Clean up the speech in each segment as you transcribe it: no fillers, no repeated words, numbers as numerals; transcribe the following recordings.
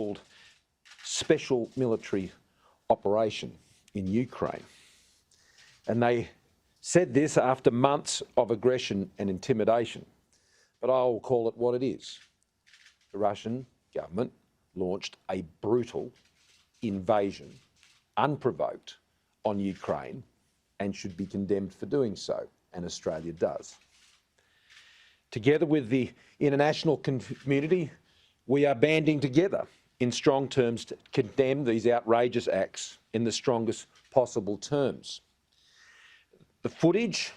called special military operation in Ukraine. And they said this after months of aggression and intimidation. But I will call it what it is. The Russian government launched a brutal invasion, unprovoked, on Ukraine, and should be condemned for doing so, and Australia does. Together with the international community, we are banding together in strong terms to condemn these outrageous acts in the strongest possible terms. The footage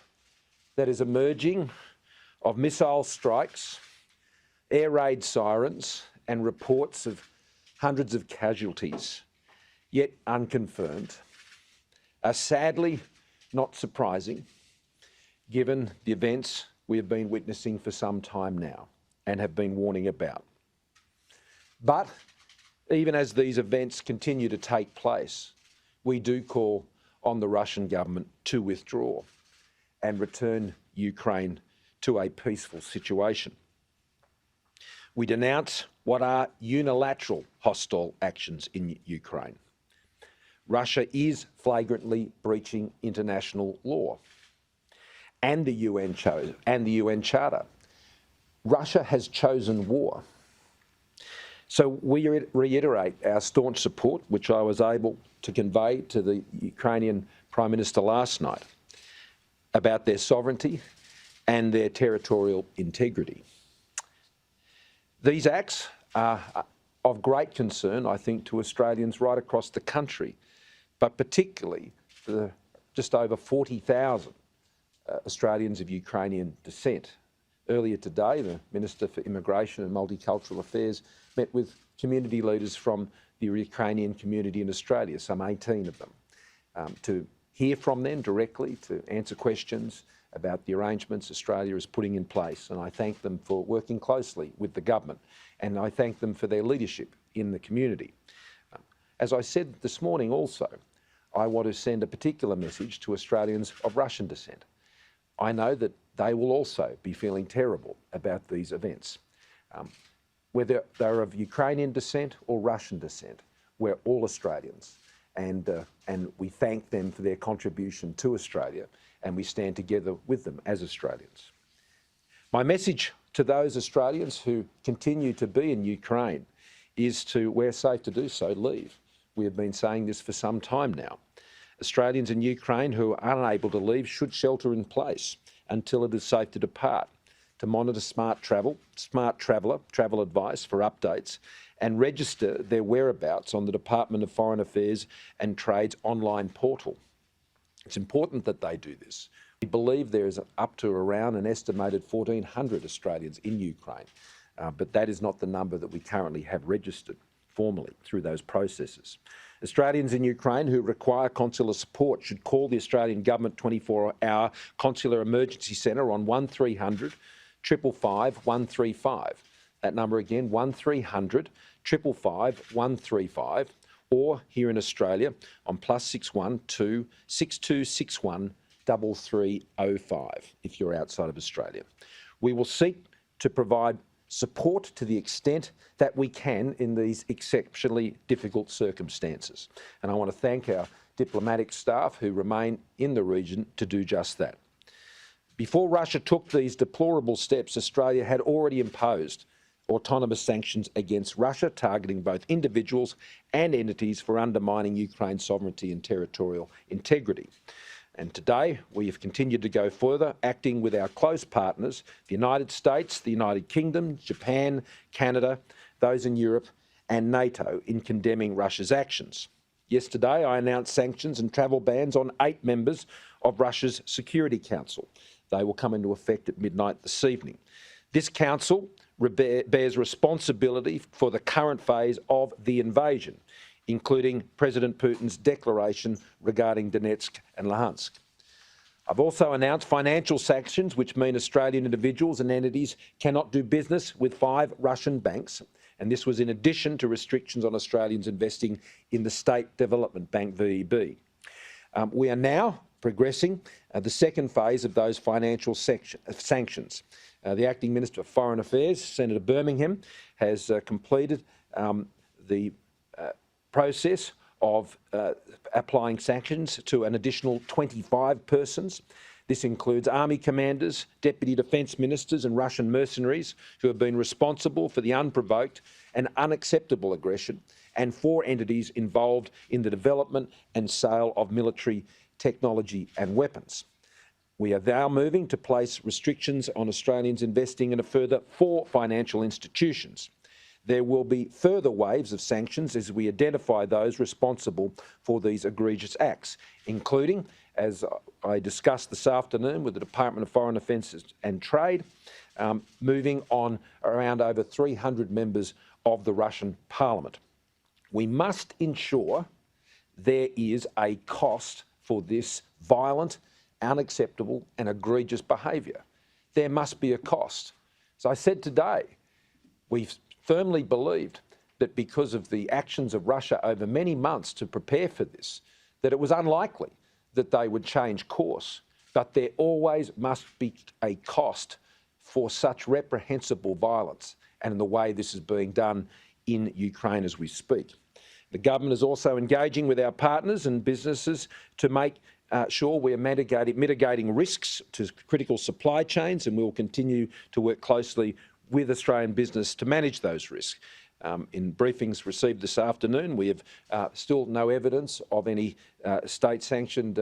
that is emerging of missile strikes, air raid sirens, and reports of hundreds of casualties, yet unconfirmed, are sadly not surprising, given the events we have been witnessing for some time now and have been warning about. But even as these events continue to take place, we do call on the Russian government to withdraw and return Ukraine to a peaceful situation. We denounce what are unilateral hostile actions in Ukraine. Russia is flagrantly breaching international law and the UN Charter. Russia has chosen war. So we reiterate our staunch support, which I was able to convey to the Ukrainian Prime Minister last night, about their sovereignty and their territorial integrity. These acts are of great concern, I think, to Australians right across the country, but particularly the just over 40,000 Australians of Ukrainian descent. Earlier today, the Minister for Immigration and Multicultural Affairs met with community leaders from the Ukrainian community in Australia, some 18 of them, to hear from them directly, to answer questions about the arrangements Australia is putting in place. And I thank them for working closely with the government, and I thank them for their leadership in the community. As I said this morning also, I want to send a particular message to Australians of Russian descent. I know that they will also be feeling terrible about these events. Whether they're of Ukrainian descent or Russian descent, we're all Australians, and we thank them for their contribution to Australia, and we stand together with them as Australians. My message to those Australians who continue to be in Ukraine is to, where safe to do so, leave. We have been saying this for some time now. Australians in Ukraine who are unable to leave should shelter in place until it is safe to depart, to monitor smart travel advice for updates, and register their whereabouts on the Department of Foreign Affairs and Trade's online portal. It's important that they do this. We believe there is up to around an estimated 1,400 Australians in Ukraine, but that is not the number that we currently have registered formally through those processes. Australians in Ukraine who require consular support should call the Australian Government 24-hour Consular Emergency Centre on 1300 555 135. That number again, 1300 555 135, or here in Australia on +61 2 6261 3305 if you're outside of Australia. We will seek to provide support to the extent that we can in these exceptionally difficult circumstances. And I want to thank our diplomatic staff who remain in the region to do just that. Before Russia took these deplorable steps, Australia had already imposed autonomous sanctions against Russia, targeting both individuals and entities for undermining Ukraine's sovereignty and territorial integrity. And today, we have continued to go further, acting with our close partners, the United States, the United Kingdom, Japan, Canada, those in Europe, and NATO, in condemning Russia's actions. Yesterday, I announced sanctions and travel bans on 8 members of Russia's Security Council. They will come into effect at midnight this evening. This council bears responsibility for the current phase of the invasion, including President Putin's declaration regarding Donetsk and Luhansk. I've also announced financial sanctions, which mean Australian individuals and entities cannot do business with 5 Russian banks, and this was in addition to restrictions on Australians investing in the State Development Bank, VEB. We are now progressing the second phase of those financial sanctions. The Acting Minister of Foreign Affairs, Senator Birmingham, has completed the process of applying sanctions to an additional 25 persons. This includes army commanders, deputy defence ministers and Russian mercenaries who have been responsible for the unprovoked and unacceptable aggression, and 4 entities involved in the development and sale of military technology and weapons. We are now moving to place restrictions on Australians investing in a further 4 financial institutions. There will be further waves of sanctions as we identify those responsible for these egregious acts, including, as I discussed this afternoon with the Department of Foreign Affairs and Trade, moving on around over 300 members of the Russian Parliament. We must ensure there is a cost for this violent, unacceptable and egregious behaviour. There must be a cost. As I said today, we've firmly believed that because of the actions of Russia over many months to prepare for this, that it was unlikely that they would change course. But there always must be a cost for such reprehensible violence and in the way this is being done in Ukraine as we speak. The government is also engaging with our partners and businesses to make sure we are mitigating risks to critical supply chains, and we will continue to work closely with Australian business to manage those risks. In briefings received this afternoon, we have still no evidence of any state-sanctioned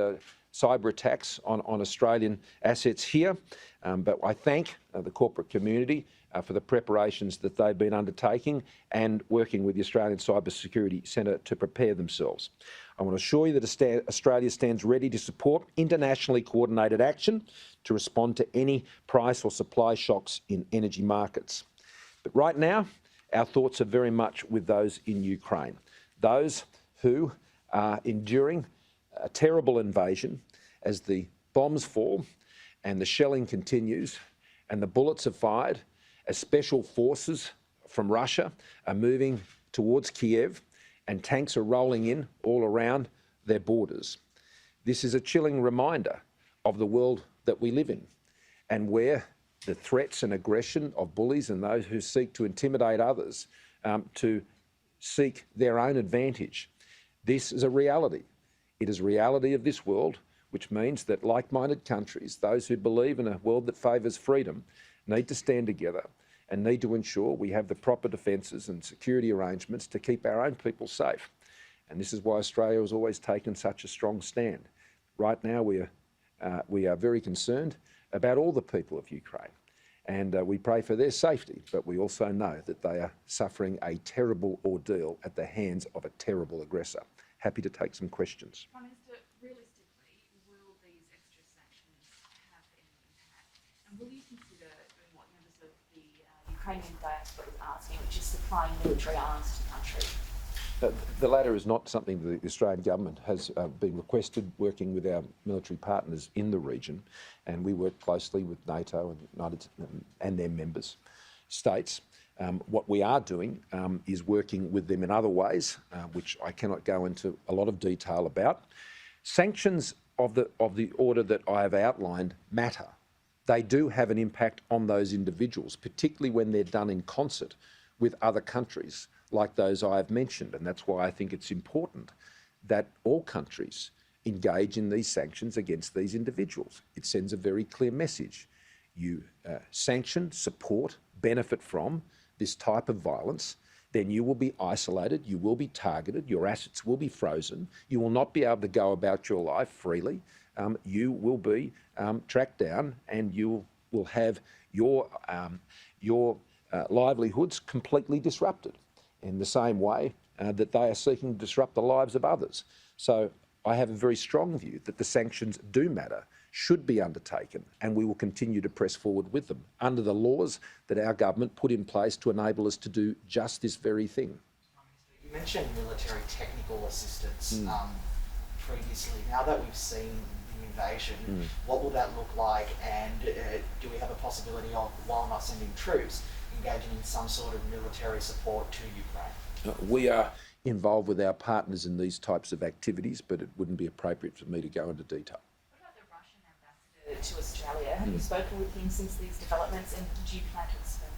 cyber attacks on Australian assets here, but I thank the corporate community for the preparations that they've been undertaking and working with the Australian Cyber Security Centre to prepare themselves. I want to assure you that Australia stands ready to support internationally coordinated action to respond to any price or supply shocks in energy markets. But right now, our thoughts are very much with those in Ukraine, those who are enduring a terrible invasion as the bombs fall and the shelling continues and the bullets are fired as special forces from Russia are moving towards Kiev and tanks are rolling in all around their borders. This is a chilling reminder of the world that we live in, and where the threats and aggression of bullies and those who seek to intimidate others to seek their own advantage. This is a reality. It is a reality of this world, which means that like-minded countries, those who believe in a world that favours freedom, need to stand together and need to ensure we have the proper defences and security arrangements to keep our own people safe. And this is why Australia has always taken such a strong stand. Right now we are very concerned about all the people of Ukraine, and we pray for their safety, but we also know that they are suffering a terrible ordeal at the hands of a terrible aggressor. Happy to take some questions. Prime Minister, realistically, will these extra sanctions have any impact? And will you consider doing what members of the Ukrainian diaspora is asking, which is supplying military arms to the country? The latter is not something that the Australian government has been requested, working with our military partners in the region, and we work closely with NATO and their members states. What we are doing is working with them in other ways, which I cannot go into a lot of detail about. Sanctions of the order that I have outlined matter. They do have an impact on those individuals, particularly when they're done in concert with other countries like those I have mentioned. And that's why I think it's important that all countries engage in these sanctions against these individuals. It sends a very clear message. You sanction, support, benefit from this type of violence, then you will be isolated, you will be targeted, your assets will be frozen, you will not be able to go about your life freely, you will be tracked down, and you will have your livelihoods completely disrupted in the same way that they are seeking to disrupt the lives of others. So I have a very strong view that the sanctions do matter, should be undertaken, and we will continue to press forward with them under the laws that our government put in place to enable us to do just this very thing. You mentioned military technical assistance previously. Now that we've seen the invasion, what will that look like, and do we have a possibility of, while not sending troops, engaging in some sort of military support to Ukraine? We are involved with our partners in these types of activities, but it wouldn't be appropriate for me to go into detail. To Australia. Have you spoken with him since these developments, and do you plan to expand?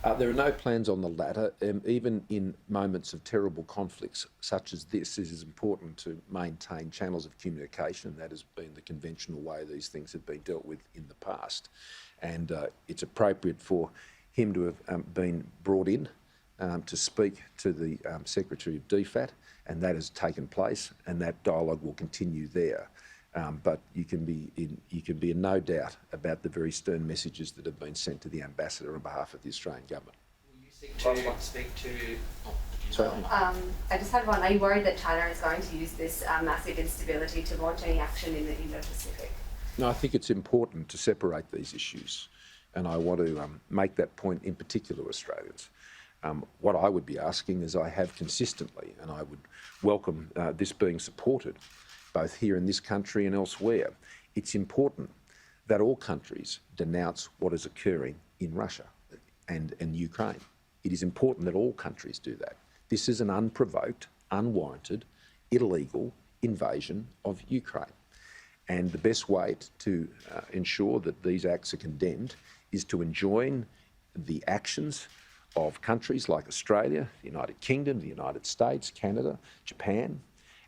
There are no plans on the latter. Even in moments of terrible conflicts such as this, it is important to maintain channels of communication. That has been the conventional way these things have been dealt with in the past. And it's appropriate for him to have been brought in to speak to the Secretary of DFAT, and that has taken place, and that dialogue will continue there. But you can be in no doubt about the very stern messages that have been sent to the ambassador on behalf of the Australian government. Will you seek to speak to? Sorry. I just had one. Are you worried that China is going to use this massive instability to launch any action in the Indo-Pacific? No, I think it's important to separate these issues, and I want to make that point in particular to Australians. What I would be asking, as I have consistently, and I would welcome this being supported, both here in this country and elsewhere, it's important that all countries denounce what is occurring in Russia and Ukraine. It is important that all countries do that. This is an unprovoked, unwarranted, illegal invasion of Ukraine. And the best way to ensure that these acts are condemned is to enjoin the actions of countries like Australia, the United Kingdom, the United States, Canada, Japan,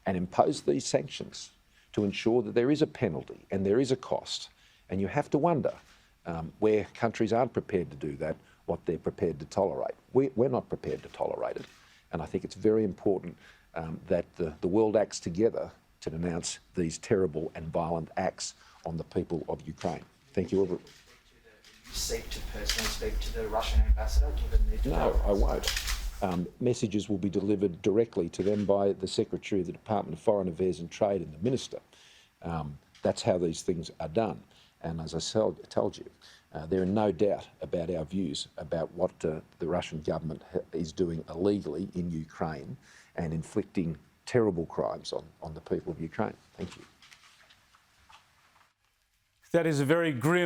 and impose these sanctions to ensure that there is a penalty and there is a cost. And you have to wonder where countries aren't prepared to do that, what they're prepared to tolerate. We're not prepared to tolerate it. And I think it's very important that the world acts together to denounce these terrible and violent acts on the people of Ukraine. Thank you. You seek to personally speak to the Russian ambassador, given the No, I won't. Messages will be delivered directly to them by the Secretary of the Department of Foreign Affairs and Trade and the Minister. That's how these things are done. And as I told you, there are no doubt about our views about what the Russian government is doing illegally in Ukraine and inflicting terrible crimes on the people of Ukraine. Thank you. That is a very grim